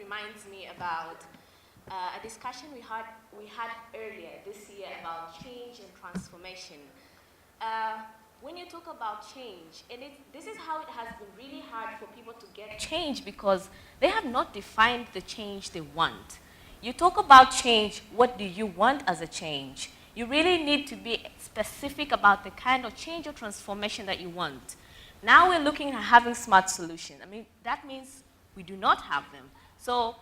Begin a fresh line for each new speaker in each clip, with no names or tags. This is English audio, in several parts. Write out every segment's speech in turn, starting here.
reminds me about a discussion we had earlier this year about change and transformation. When you talk about change, and this is how it has been really hard for people to get change because they have not defined the change they want. You talk about change, what do you want as a change? You really need to be specific about the kind of change or transformation that you want. Now we're looking at having smart solutions. I mean, that means we do not have them. So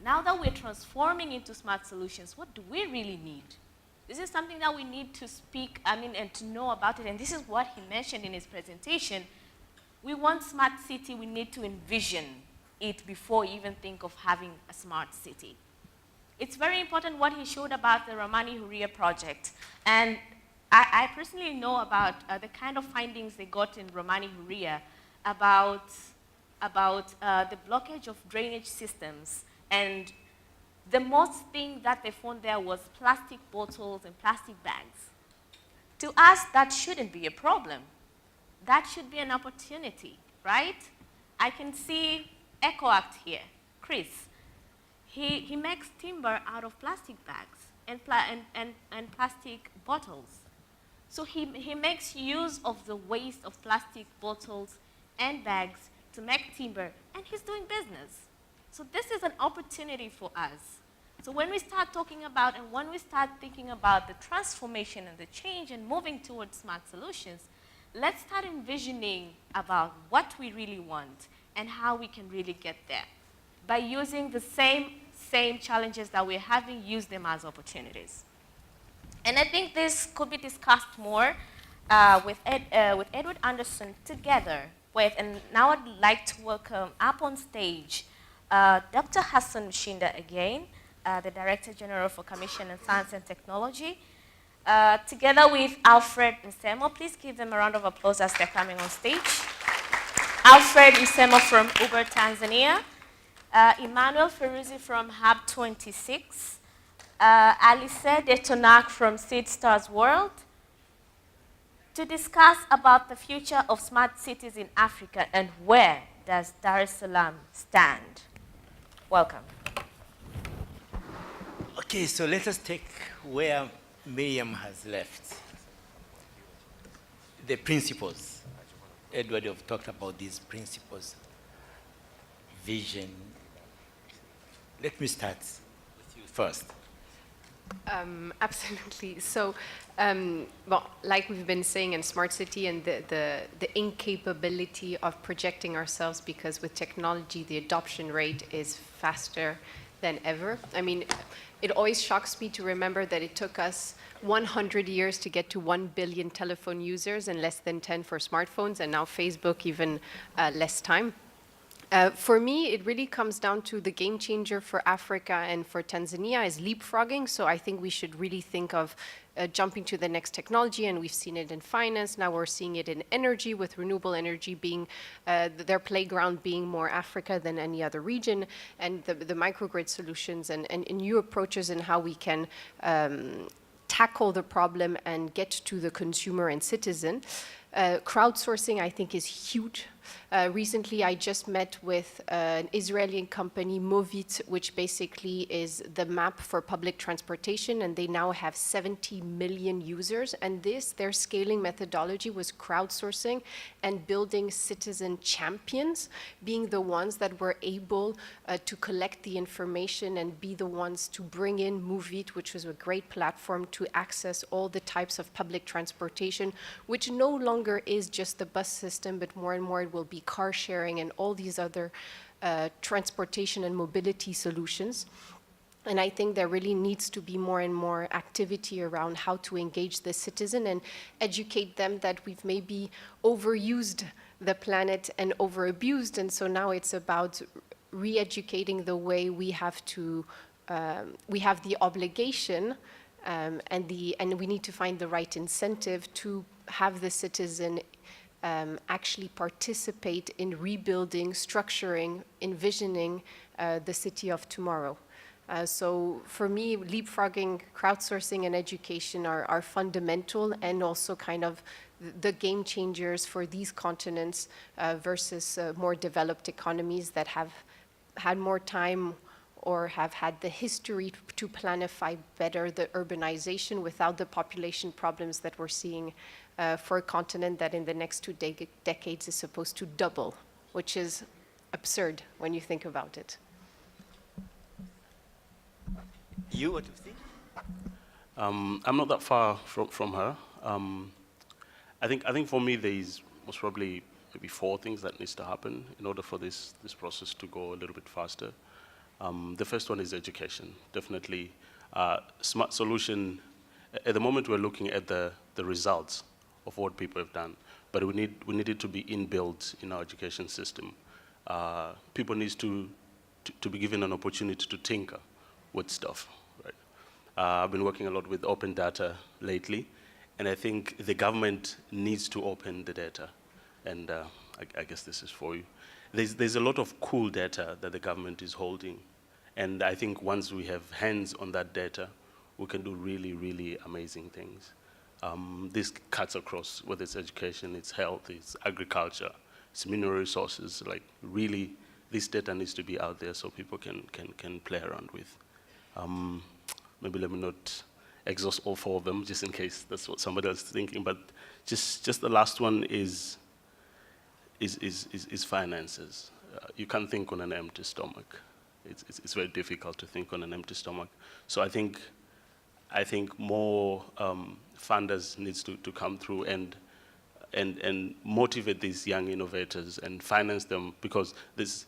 now that we're transforming into smart solutions, what do we really need? This is something that we need to speak, and to know about it. And this is what he mentioned in his presentation. We want smart city, we need to envision it before we even think of having a smart city. It's very important what he showed about the Ramani Huria project. And I personally know about the kind of findings they got in Ramani Huria about the blockage of drainage systems. And the most thing that they found there was plastic bottles and plastic bags. To us, that shouldn't be a problem. That should be an opportunity, right? I can see EcoAct here, Chris. He makes timber out of plastic bags and plastic bottles. So he makes use of the waste of plastic bottles and bags to make timber, and he's doing business. So this is an opportunity for us. So when we start talking about and when we start thinking about the transformation and the change and moving towards smart solutions, let's start envisioning about what we really want and how we can really get there. By using the same challenges that we're having, use them as opportunities. And I think this could be discussed more with Edward Anderson together with, and now I'd like to welcome up on stage Dr. Hassan Shinda again, the Director General for Commission on Science and Technology, together with Alfred Nsemo. Please give them a round of applause as they're coming on stage. Alfred Nsemo from Uber Tanzania, Emmanuel Feruzi from Hub 26, Alice Detonac from Seed Stars World, to discuss about the future of smart cities in Africa and where does Dar es Salaam stand. Welcome.
Okay, so let us take where Miriam has left. The principles. Edward have talked about these principles. Vision. Let me start with you first.
Absolutely. So, well, like we've been saying in Smart City and the incapability of projecting ourselves, because with technology, the adoption rate is faster than ever. I mean, it always shocks me to remember that it took us 100 years to get to 1 billion telephone users and less than 10 for smartphones, and now Facebook even less time. For me, it really comes down to the game changer for Africa and for Tanzania is leapfrogging. So I think we should really think of jumping to the next technology, and we've seen it in finance. Now we're seeing it in energy, with renewable energy being their playground being more Africa than any other region, and the microgrid solutions and new approaches in how we can tackle the problem and get to the consumer and citizen. Crowdsourcing, I think, is huge. Recently, I just met with an Israeli company, Movit, which basically is the map for public transportation, and they now have 70 million users. And their scaling methodology was crowdsourcing and building citizen champions, being the ones that were able to collect the information and be the ones to bring in Movit, which was a great platform to access all the types of public transportation, which no longer is just the bus system, but more and more it will be car sharing and all these other transportation and mobility solutions. And I think there really needs to be more and more activity around how to engage the citizen and educate them that we've maybe overused the planet and overabused. And so now it's about re-educating the way we have to, we have the obligation and we need to find the right incentive to have the citizen actually participate in rebuilding, structuring, envisioning the city of tomorrow. So for me, leapfrogging, crowdsourcing, and education are fundamental, and also kind of the game changers for these continents versus more developed economies that have had more time or have had the history to planify better the urbanization without the population problems that we're seeing for a continent that in the next two decades is supposed to double, which is absurd when you think about it.
You, what do you think?
I'm not that far from her. I think for me there is most probably maybe 4 things that needs to happen in order for this process to go a little bit faster. The first one is education. Definitely, smart solution. At the moment, we're looking at the results of what people have done, but we need it to be inbuilt in our education system. People need to be given an opportunity to tinker with stuff. Right? I've been working a lot with open data lately, and I think the government needs to open the data. And I guess this is for you. There's a lot of cool data that the government is holding, and I think once we have hands on that data, we can do really, really amazing things. This cuts across whether it's education, it's health, it's agriculture, it's mineral resources. Like really, this data needs to be out there so people can play around with. Maybe let me not exhaust all 4 of them, just in case that's what somebody else is thinking. But just the last one is finances. You can't think on an empty stomach. It's very difficult to think on an empty stomach. So I think more funders needs to come through and motivate these young innovators and finance them, because there's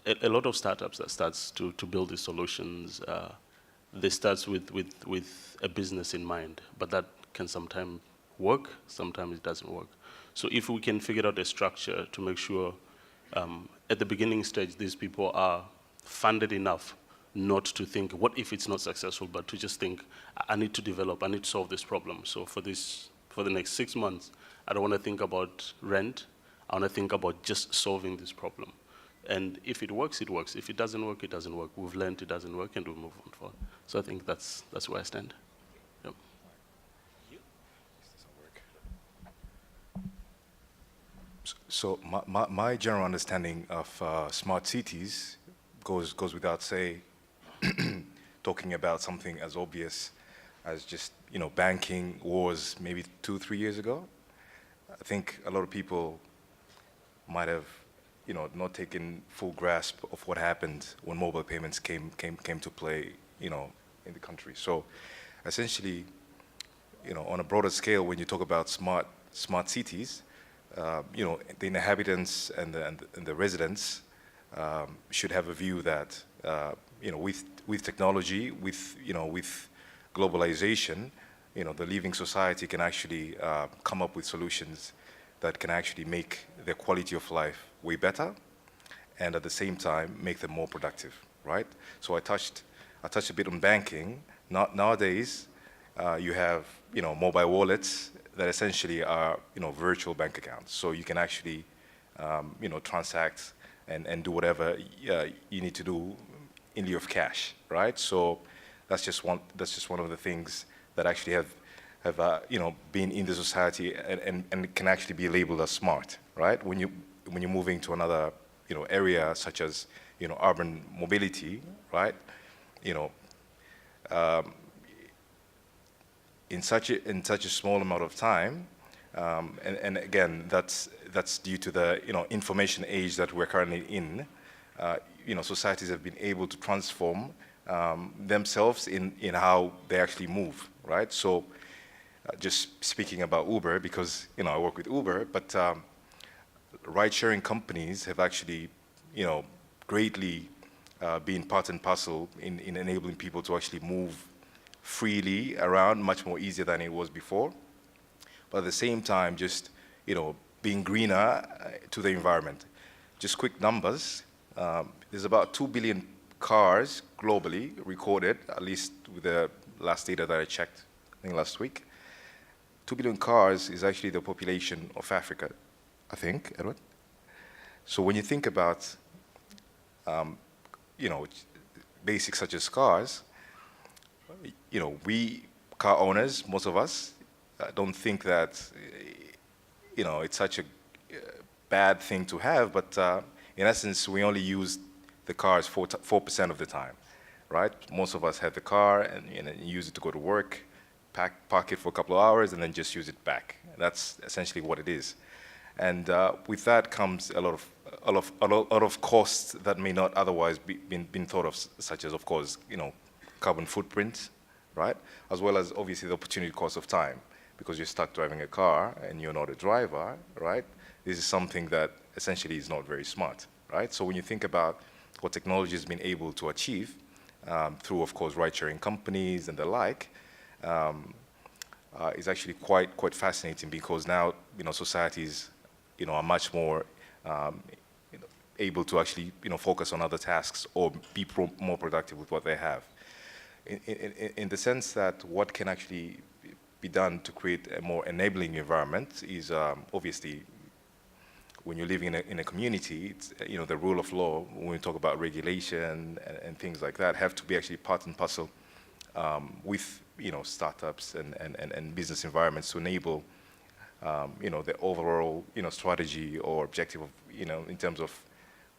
a lot of startups that starts to build these solutions. They start with a business in mind, but that can sometimes work, sometimes it doesn't work. So if we can figure out a structure to make sure at the beginning stage these people are funded enough not to think, what if it's not successful, but to just think, I need to develop, I need to solve this problem. So for the next 6 months, I don't want to think about rent, I want to think about just solving this problem. And if it works, it works. If it doesn't work, it doesn't work. We've learned it doesn't work, and we move on forward. So I think that's where I stand. Yep.
So my general understanding of smart cities goes without say, talking about something as obvious as just banking was maybe 2-3 years ago. I think a lot of people might have not taken full grasp of what happened when mobile payments came to play in the country. So essentially, on a broader scale, when you talk about smart cities, the inhabitants and the residents should have a view that with technology, with globalization, the living society can actually come up with solutions that can actually make their quality of life way better, and at the same time make them more productive, right? So I touched a bit on banking. Nowadays, you have mobile wallets that essentially are virtual bank accounts. So you can actually transact and do whatever you need to do in lieu of cash, right? So that's just one of the things that actually have been in the society and can actually be labeled as smart, right? When you're moving to another area such as urban mobility, right? In such a small amount of time, and again that's due to the information age that we're currently in. Societies have been able to transform themselves in how they actually move, right? So just speaking about Uber, because I work with Uber, but ride-sharing companies have actually greatly been part and parcel in enabling people to actually move freely around, much more easier than it was before. But at the same time, just being greener to the environment. Just quick numbers. There's about 2 billion cars globally recorded, at least with the last data that I checked, I think last week. 2 billion cars is actually the population of Africa, I think, Edward. So when you think about, basics such as cars, we car owners, most of us, don't think that, it's such a bad thing to have, but in essence, we only use the car is 4% of the time, right? Most of us have the car and use it to go to work, park it for a couple of hours, and then just use it back. That's essentially what it is. And with that comes a lot of costs that may not otherwise been thought of, such as, of course, carbon footprint, right? As well as obviously the opportunity cost of time, because you're stuck driving a car and you're not a driver, right? This is something that essentially is not very smart, right? So when you think about what technology has been able to achieve through, of course, ride-sharing companies and the like, is actually quite fascinating, because now societies are much more able to actually focus on other tasks or be more productive with what they have. In the sense that what can actually be done to create a more enabling environment is obviously, when you're living in a community, it's, the rule of law, when we talk about regulation and things like that, have to be actually part and parcel with startups and business environments to enable the overall strategy or objective of in terms of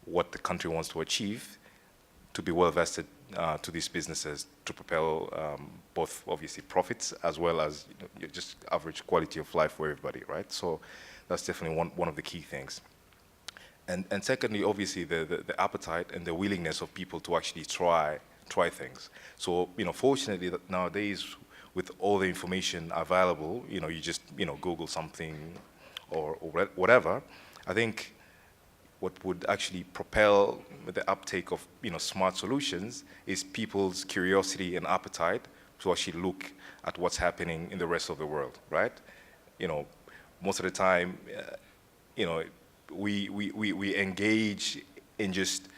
what the country wants to achieve, to be well vested to these businesses to propel both obviously profits as well as just average quality of life for everybody, right? So that's definitely one of the key things. And secondly, obviously the appetite and the willingness of people to actually try things. So fortunately that nowadays, with all the information available, you just Google something or whatever. I think what would actually propel the uptake of smart solutions is people's curiosity and appetite to actually look at what's happening in the rest of the world, right? Most of the time, we engage in just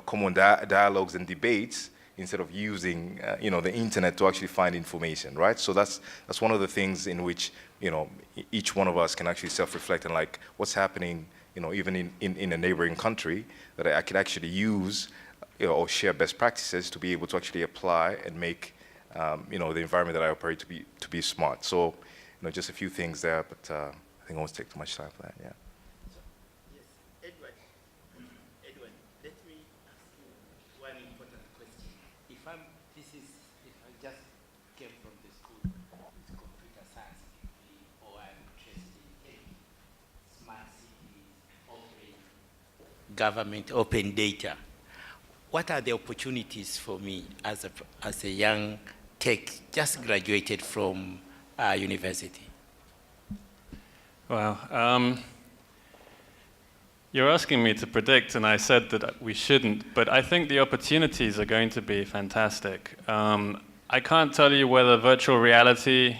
common dialogues and debates instead of using the internet to actually find information, right? So that's one of the things in which each one of us can actually self-reflect on, like, what's happening even in a neighboring country that I could actually use or share best practices to be able to actually apply and make the environment that I operate to be smart. So just a few things there, but I think I won't take too much time for that. Yeah.
Yes, Edward, let me ask you one important question. If I just came from the school with computer science degree, or I'm interested in smart cities, open government, open data, what are the opportunities for me as a young tech just graduated from university?
Wow. You're asking me to predict, and I said that we shouldn't, but I think the opportunities are going to be fantastic. I can't tell you whether virtual reality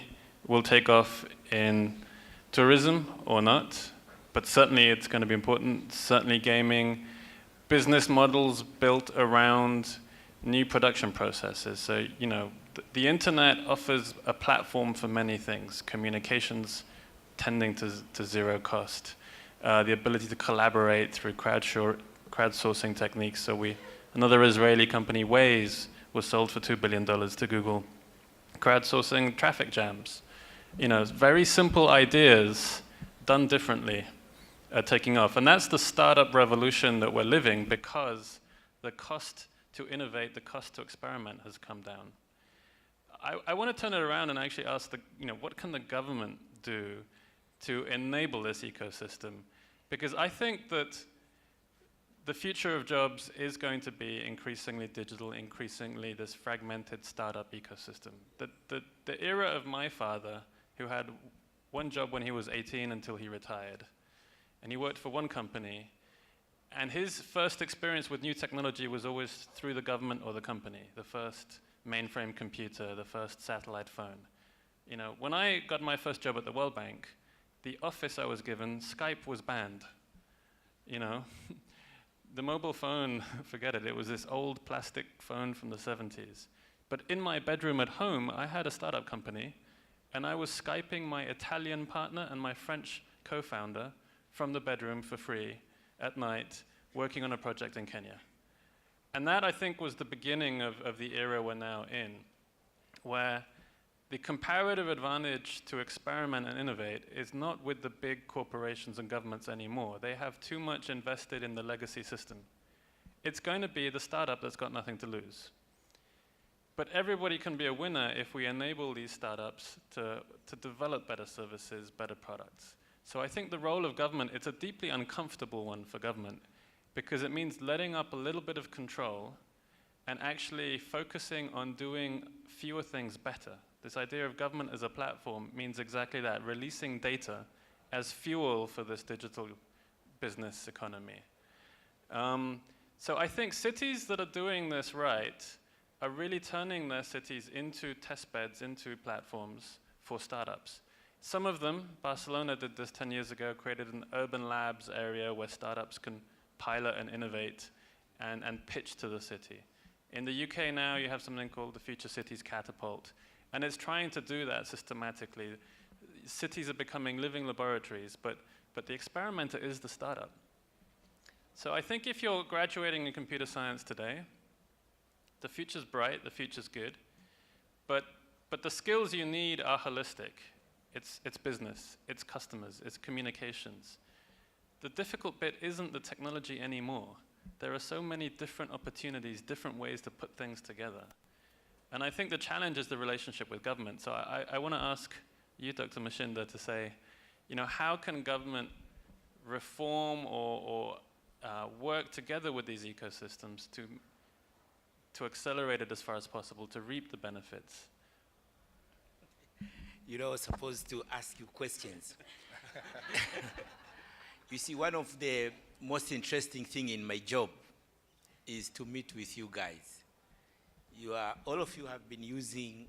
will take off in tourism or not, but certainly it's going to be important. Certainly gaming, business models built around new production processes. So, the internet offers a platform for many things: communications tending to zero cost, the ability to collaborate through crowdsourcing techniques. So another Israeli company, Waze, was sold for $2 billion to Google. Crowdsourcing traffic jams. Very simple ideas done differently are taking off. And that's the startup revolution that we're living, because the cost to innovate, the cost to experiment has come down. I want to turn it around and actually ask what can the government do to enable this ecosystem? Because I think that the future of jobs is going to be increasingly digital, increasingly this fragmented startup ecosystem. The era of my father, who had one job when he was 18 until he retired, and he worked for one company, and his first experience with new technology was always through the government or the company, the first mainframe computer, the first satellite phone. When I got my first job at the World Bank, the office I was given, Skype was banned. The mobile phone, forget it, it was this old plastic phone from the 70s. But in my bedroom at home, I had a startup company, and I was Skyping my Italian partner and my French co-founder from the bedroom for free at night, working on a project in Kenya. And that, I think, was the beginning of the era we're now in, where the comparative advantage to experiment and innovate is not with the big corporations and governments anymore. They have too much invested in the legacy system. it's going to be the startup that's got nothing to lose. But everybody can be a winner if we enable these startups to develop better services, better products. So I think the role of government, it's a deeply uncomfortable one for government, because it means letting up a little bit of control and actually focusing on doing fewer things better. This idea of government as a platform means exactly that, releasing data as fuel for this digital business economy. So I think cities that are doing this right are really turning their cities into test beds, into platforms for startups. Some of them, Barcelona did this 10 years ago, created an urban labs area where startups can pilot and innovate and pitch to the city. In the UK now, you have something called the Future Cities Catapult, and it's trying to do that systematically. Cities are becoming living laboratories, but the experimenter is the startup. So I think if you're graduating in computer science today, the future's bright, the future's good, but the skills you need are holistic. It's business, it's customers, it's communications. The difficult bit isn't the technology anymore. There are so many different opportunities, different ways to put things together. And I think the challenge is the relationship with government. So I want to ask you, Dr. Mashinda, to say, how can government reform or work together with these ecosystems to accelerate it as far as possible, to reap the benefits?
I was supposed to ask you questions. You see, one of the most interesting things in my job is to meet with you guys. All of you have been using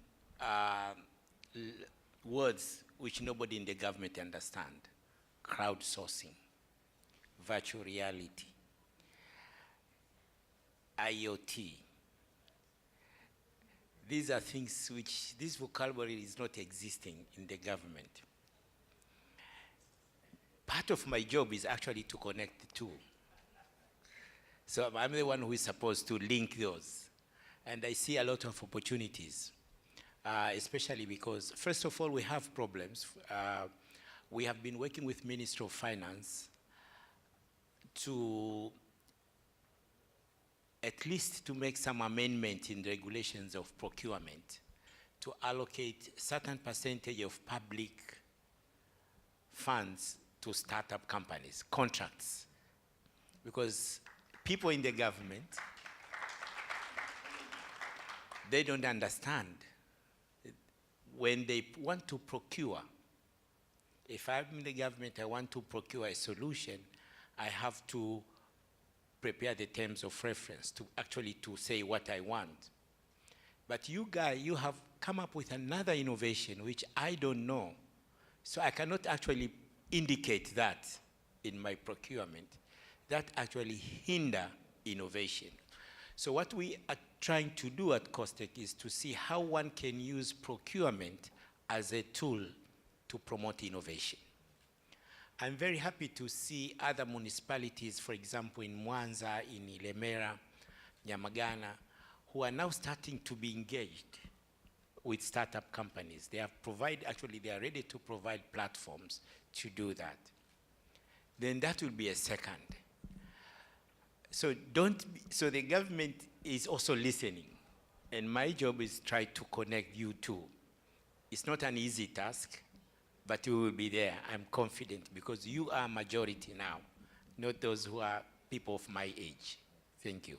words which nobody in the government understands. Crowdsourcing, virtual reality, IoT. These are things which, this vocabulary is not existing in the government. Part of my job is actually to connect the two. So I'm the one who is supposed to link those. And I see a lot of opportunities, especially because, first of all, we have problems. We have been working with Ministry of Finance to at least to make some amendment in the regulations of procurement to allocate certain percentage of public funds to startup companies, contracts. Because people in the government, they don't understand. When they want to procure, if I'm in the government, I want to procure a solution, I have to prepare the terms of reference to actually to say what I want. But you guys, you have come up with another innovation which I don't know. So I cannot actually indicate that in my procurement. That actually hinder innovation. So what we are trying to do at COSTECH is to see how one can use procurement as a tool to promote innovation. I'm very happy to see other municipalities, for example, in Mwanza, in Ilemera, Nyamagana, who are now starting to be engaged with startup companies. They are ready to provide platforms to do that. Then that will be a second. So the government is also listening, and my job is try to connect you two. It's not an easy task, but we will be there, I'm confident, because you are majority now, not those who are people of my age. Thank you.